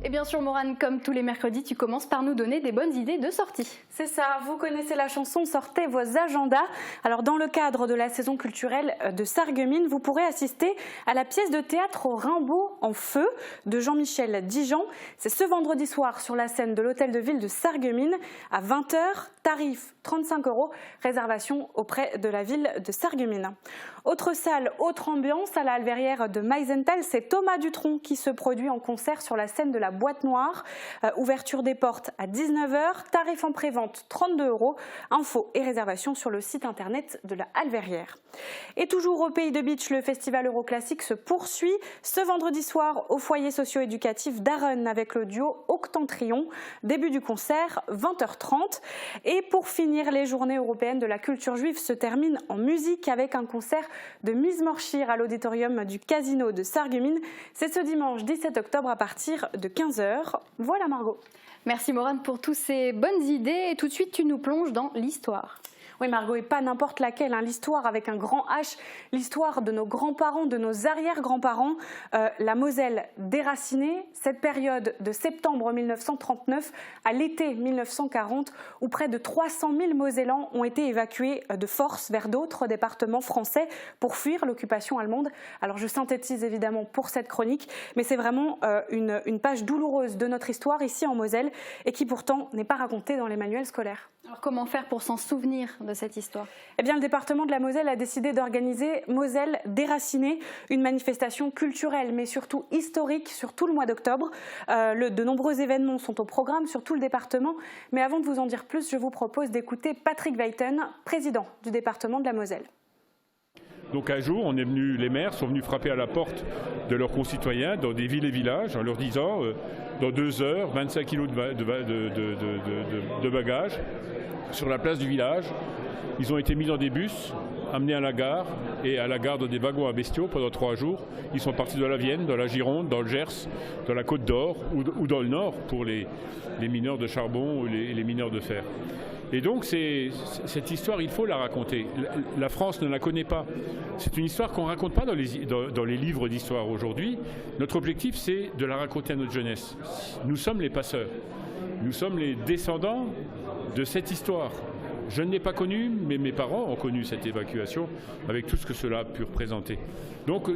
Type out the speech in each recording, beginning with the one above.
Et bien sûr, Morane, comme tous les mercredis, tu commences par nous donner des bonnes idées de sortie. C'est ça, vous connaissez la chanson, sortez vos agendas. Alors dans le cadre de la saison culturelle de Sarreguemines, vous pourrez assister à la pièce de théâtre au Rimbaud en feu de Jean-Michel Dijan. C'est ce vendredi soir sur la scène de l'hôtel de ville de Sarreguemines à 20 h, tarif 35 €, réservation auprès de la ville de Sarreguemines. Autre salle, autre ambiance à la Alverrière de Meisenthal, c'est Thomas Dutronc qui se produit en concert sur la scène de la Boîte Noire. Ouverture des portes à 19 h, tarif en prévente 32 €. Infos et réservations sur le site internet de la Alverrière. Et toujours au Pays de Beach, le festival Euroclassique se poursuit ce vendredi soir au foyer socio-éducatif d'Arronnes avec le duo Octentrion. Début du concert, 20 h 30. Et pour finir, les journées européennes de la culture juive se terminent en musique avec un concert de Mise Morchir à l'auditorium du Casino de Sarreguemines. C'est ce dimanche 17 octobre à partir de 15 h. Voilà Margot. Merci Morane pour toutes ces bonnes idées et tout de suite tu nous plonges dans l'histoire. Oui Margot, et pas n'importe laquelle, hein. L'histoire avec un grand H, l'histoire de nos grands-parents, de nos arrière-grands-parents, la Moselle déracinée, cette période de septembre 1939 à l'été 1940 où près de 300 000 Mosellans ont été évacués de force vers d'autres départements français pour fuir l'occupation allemande. Alors je synthétise évidemment pour cette chronique, mais c'est vraiment une page douloureuse de notre histoire ici en Moselle et qui pourtant n'est pas racontée dans les manuels scolaires. Alors comment faire pour s'en souvenir de cette histoire? Eh bien, le département de la Moselle a décidé d'organiser Moselle déracinée, une manifestation culturelle mais surtout historique sur tout le mois d'octobre. De nombreux événements sont au programme sur tout le département. Mais avant de vous en dire plus, je vous propose d'écouter Patrick Weiten, président du département de la Moselle. Donc un jour, les maires sont venus frapper à la porte de leurs concitoyens dans des villes et villages en leur disant dans 2 heures, 25 kilos de bagages sur la place du village. Ils ont été mis dans des bus, amenés à la gare et à la gare dans des wagons à bestiaux pendant 3 jours. Ils sont partis dans la Vienne, dans la Gironde, dans le Gers, dans la Côte d'Or ou dans le Nord pour les mineurs de charbon ou les mineurs de fer. Et donc cette histoire, il faut la raconter. La France ne la connaît pas. C'est une histoire qu'on ne raconte pas dans les livres d'histoire aujourd'hui. Notre objectif, c'est de la raconter à notre jeunesse. Nous sommes les passeurs. Nous sommes les descendants de cette histoire. Je ne l'ai pas connue, mais mes parents ont connu cette évacuation avec tout ce que cela a pu représenter. Donc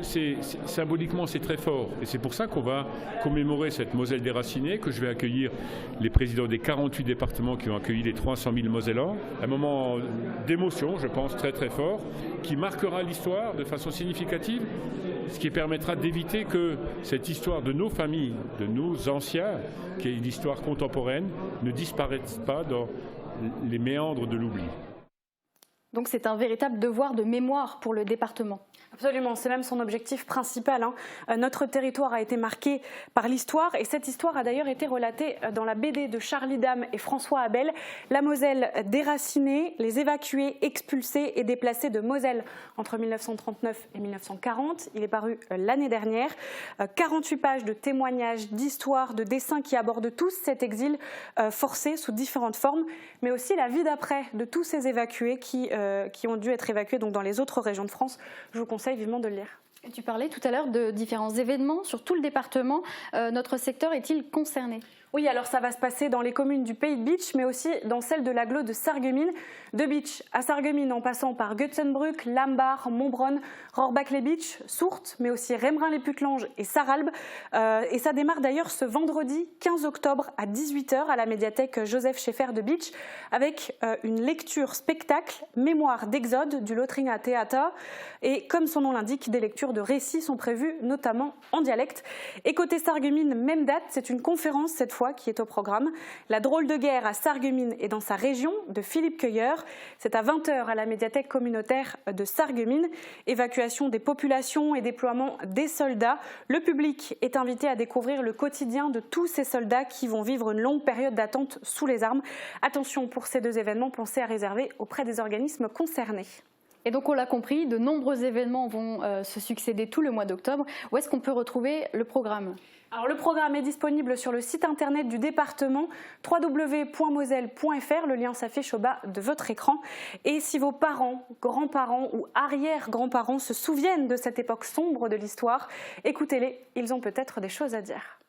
symboliquement, c'est très fort. Et c'est pour ça qu'on va commémorer cette Moselle déracinée, que je vais accueillir les présidents des 48 départements qui ont accueilli les 300 000 Mosellans. Un moment d'émotion, je pense, très très fort, qui marquera l'histoire de façon significative, ce qui permettra d'éviter que cette histoire de nos familles, de nos anciens, qui est une histoire contemporaine, ne disparaisse pas dans les méandres de l'oubli. Donc c'est un véritable devoir de mémoire pour le département. Absolument, c'est même son objectif principal. Notre territoire a été marqué par l'histoire et cette histoire a d'ailleurs été relatée dans la BD de Charlie Dame et François Abel. La Moselle déracinée, les évacués, expulsés et déplacés de Moselle entre 1939 et 1940. Il est paru l'année dernière. 48 pages de témoignages, d'histoires, de dessins qui abordent tous cet exil forcé sous différentes formes, mais aussi la vie d'après de tous ces évacués qui ont dû être évacués donc dans les autres régions de France. Je vous conseille vivement de le lire. Et tu parlais tout à l'heure de différents événements sur tout le département. Notre secteur est-il concerné ? Oui, alors ça va se passer dans les communes du Pays de Beach, mais aussi dans celle de l'agglo de Sarreguemines. De Beach à Sarreguemines, en passant par Götzenbrück, Lambar, Montbronn, Rohrbach-les-Beach, Sourtes, mais aussi Rembrun-les-Putelanges et Sarralbe. Et ça démarre d'ailleurs ce vendredi 15 octobre à 18 h à la médiathèque Joseph Schaeffer de Beach, avec une lecture spectacle, Mémoire d'Exode du Lothringer Theater. Et comme son nom l'indique, des lectures de récits sont prévues, notamment en dialecte. Et côté Sarreguemines, même date, c'est une conférence cette fois qui est au programme. La drôle de guerre à Sarreguemines et dans sa région de Philippe Cueilleur. C'est à 20 h à la médiathèque communautaire de Sarreguemines. Évacuation des populations et déploiement des soldats. Le public est invité à découvrir le quotidien de tous ces soldats qui vont vivre une longue période d'attente sous les armes. Attention, pour ces 2 événements, pensez à réserver auprès des organismes concernés. Et donc on l'a compris, de nombreux événements vont se succéder tout le mois d'octobre. Où est-ce qu'on peut retrouver le programme ? Alors, le programme est disponible sur le site internet du département www.moselle.fr. Le lien s'affiche au bas de votre écran. Et si vos parents, grands-parents ou arrière-grands-parents se souviennent de cette époque sombre de l'histoire, écoutez-les, ils ont peut-être des choses à dire.